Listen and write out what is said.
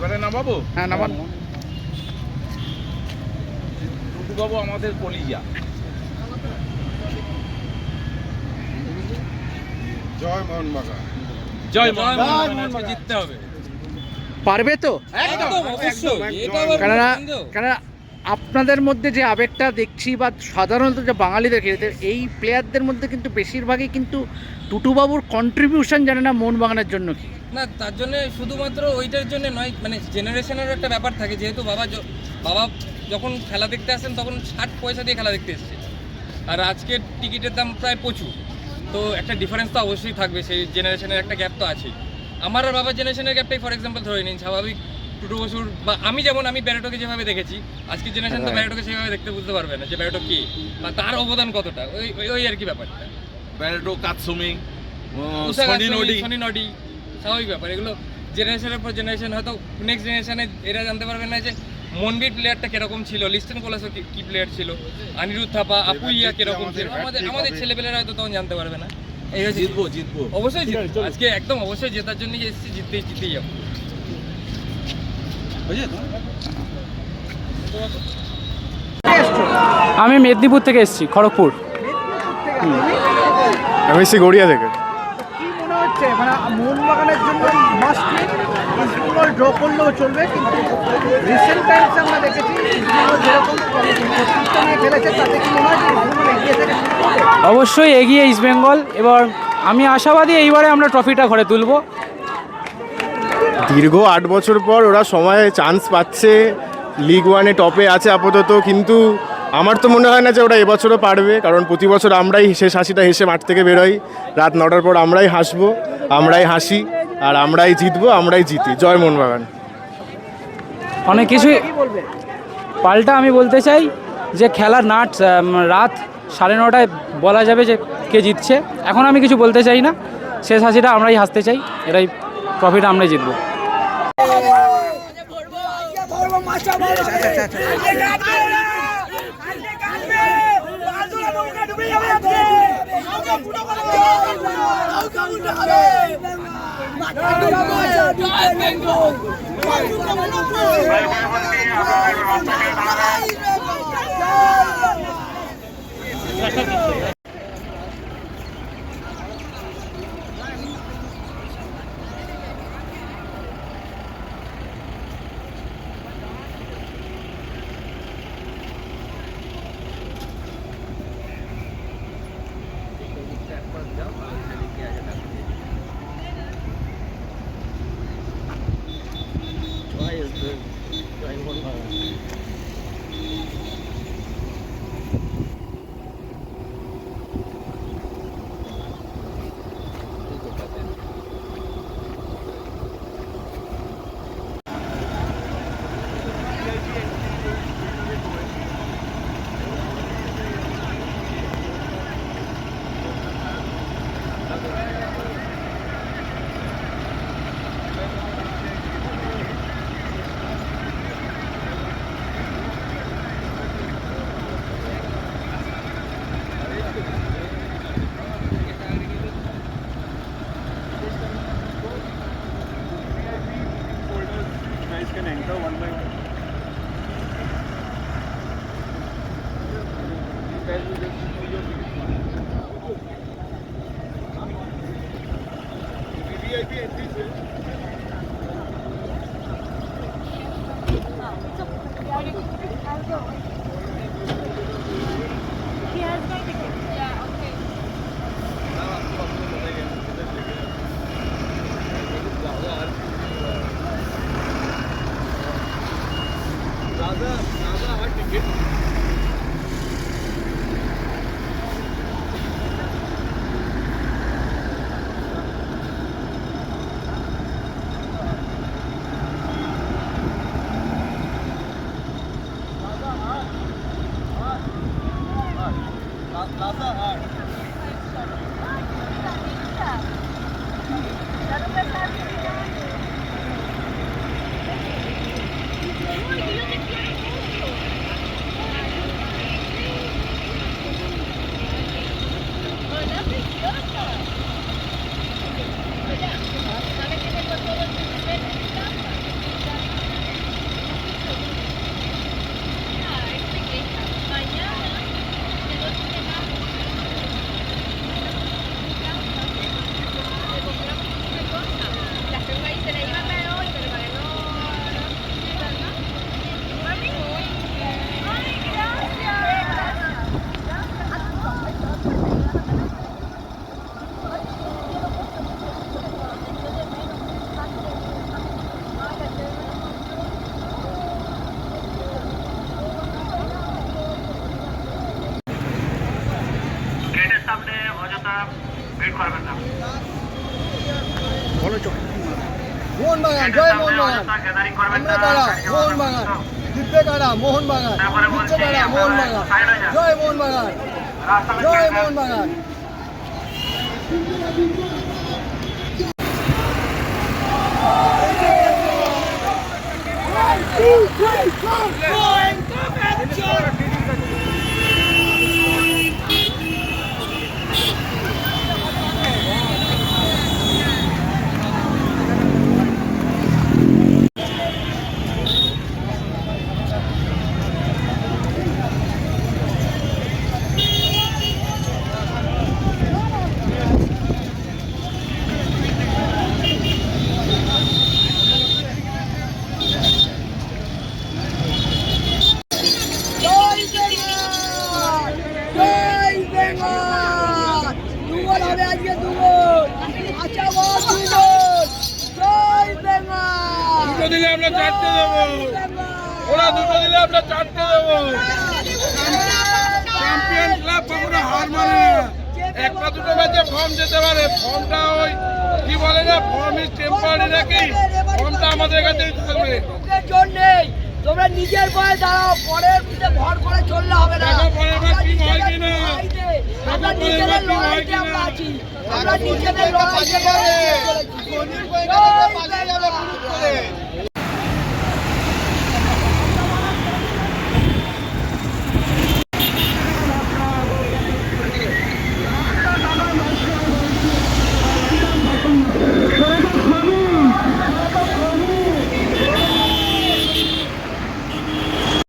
এবারে নামাবো? হ্যাঁ নামান। টুটু বাবু আমাদের কলিজা। জয় মোহনবাগান। জয় মোহনবাগান। আজকে জিততে হবে। পারবে তো? একদম অবশ্যই। এটা আবার কেননা আপনাদের মধ্যে যে আবেগটা দেখছি বা সাধারণত যে বাঙালিদের ক্ষেত্রে এই প্লেয়ারদের মধ্যে কিন্তু বেশিরভাগই কিন্তু টুটুবাবুর কন্ট্রিবিউশন জানে না মোহনবাগানের জন্য কি না, তার জন্য শুধুমাত্র ওইটার জন্য নয়, মানে জেনারেশনের একটা ব্যাপার থাকে। যেহেতু বাবা যখন খেলা দেখতে আসেন তখন 60 পয়সা দিয়ে খেলা দেখতে এসছে, আর আজকের টিকিটের দাম প্রায় প্রচুর। তো একটা ডিফারেন্স তো অবশ্যই থাকবে, সেই জেনারেশনের একটা গ্যাপ তো আছেই। আমার আর বাবার জেনারেশনের গ্যাপটাই ফর এক্সাম্পল ধরে নিন, স্বাভাবিক টুটু বসুর বা আমি যেমন আমি ব্যারেটোকে যেভাবে দেখেছি, আজকের জেনারেশন তো ব্যারেটোকে সেভাবে দেখতে বুঝতে পারবে না যে ব্যারেটো কি বা তার অবদান কতটা। ওই আর কি ব্যাপারটা। ব্যারেটো, কাতসুমি, সনি নডি, স্বাভাবিক ব্যাপার। এগুলো জেনারেশনের পর জেনারেশন, হয়তো নেক্সট জেনারেশনে এরা জানতে পারবে না যে মনবীর প্লেয়ারটা কিরকম ছিল, লিস্টেন কোলাসো কি প্লেয়ার ছিল, অনিরুদ্ধ থাপা, আপুইয়া কিরকম ছিল। আমাদের ছেলেপেলেরা হয়তো তখন জানতে পারবে না। এই হচ্ছে জিতবো অবশ্যই জিতবো আজকে, একদম অবশ্যই জেতার জন্যই এসেছি, জিতেই যাবো। আমি মেদিনীপুর থেকে এসেছি, খড়গপুর। আমি এসেছি গড়িয়া থেকে। কি মনে হচ্ছে মানে মোহনবাগানের জন্য মাস্ট ইস্টবেঙ্গল ড্র করলেও চলবে, কিন্তু রিসেন্ট টাইমস আমরা দেখেছি ইস্টবেঙ্গল যেরকম খেলেছে তাতে কি মনে হয় ইস্টবেঙ্গল এগিয়ে থেকে অবশ্যই এগিয়ে ইস্টবেঙ্গল, এবার আমি আশাবাদী এইবারে আমরা ট্রফিটা ঘরে তুলব। দীর্ঘ 8 বছর পর ওরা সময় চান্স পাচ্ছে, লিগ ওয়ানে টপে আছে আপাতত, কিন্তু আমার তো মনে হয় না যে ওরা এবছরও পারবে, কারণ প্রতি বছর আমরাই শেষ হাসিটা হেসে মাঠ থেকে বেরোই, রাত 9টার পর আমরাই হাসবো, আমরাই হাসি, আর আমরাই জিতবো, আমরাই জিতি। জয় মোহনবাগান। অনেক কিছুই পাল্টা আমি বলতে চাই যে খেলা রাত 9:30 বলা যাবে যে কে জিতছে। এখন আমি কিছু বলতে চাই না, শেষ হাসিটা আমরাই হাসতে চাই, এটাই ট্রফিটা আমরাই জিতবো। মোহনবাগান জয় মোহনবাগান আমরা কারা মোহনবাগান জিতবে কারা মোহনবাগান জিতছে কারা মোহনবাগান জয় মোহনবাগান জয় মোহনবাগান দুটো দিলে আমরা চারটে দেবো, ওরা দুটো দিলে আমরা চারটে দেবো। চ্যাম্পিয়ন ক্লাব কখনো হার মানে না। একটা দুটো ম্যাচে ফর্ম যেতে পারে, ফর্মটা ওই কি বলে না, ফর্ম ইজ টেম্পোরারি নাকি, ফর্মটা আমাদের কাছেই থাকবে। তোমরা নিজের পায়ে দাঁড়াও, পরের পিঠে ভর করে চললে হবে না। দেখো পরের বার কি হয় কিনা, আমরা নিজেদের লড়াইতে আমরা আছি, আমরা নিজেদের লড়াইতে